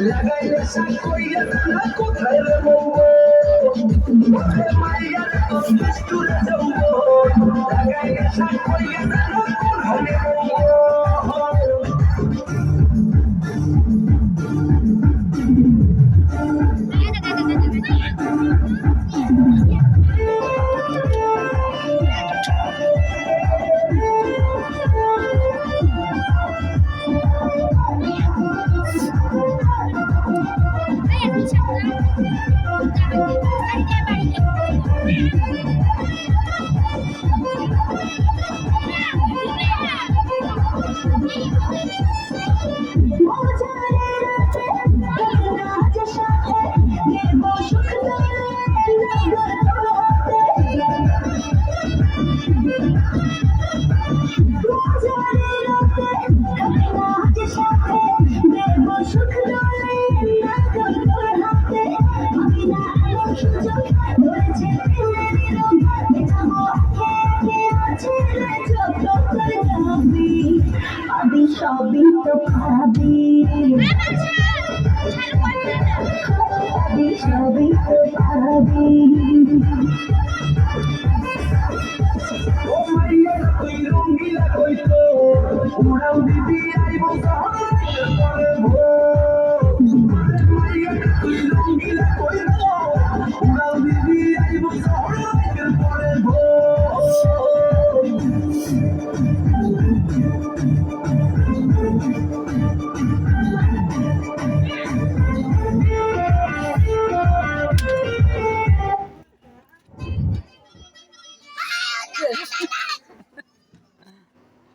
লাগাইলে শাক কইয়া না কোথায় রে বউবো ওরে মাইয়া তো দুষ্টুরে জম্বো লাগাইলে শাক কইয়া না কোথায় রে বউবো সবই তো ভাবি সবই তো ভাবি ও মাইয়া কই রঙ্গিলা কই তো উড়াও দিদি আইবো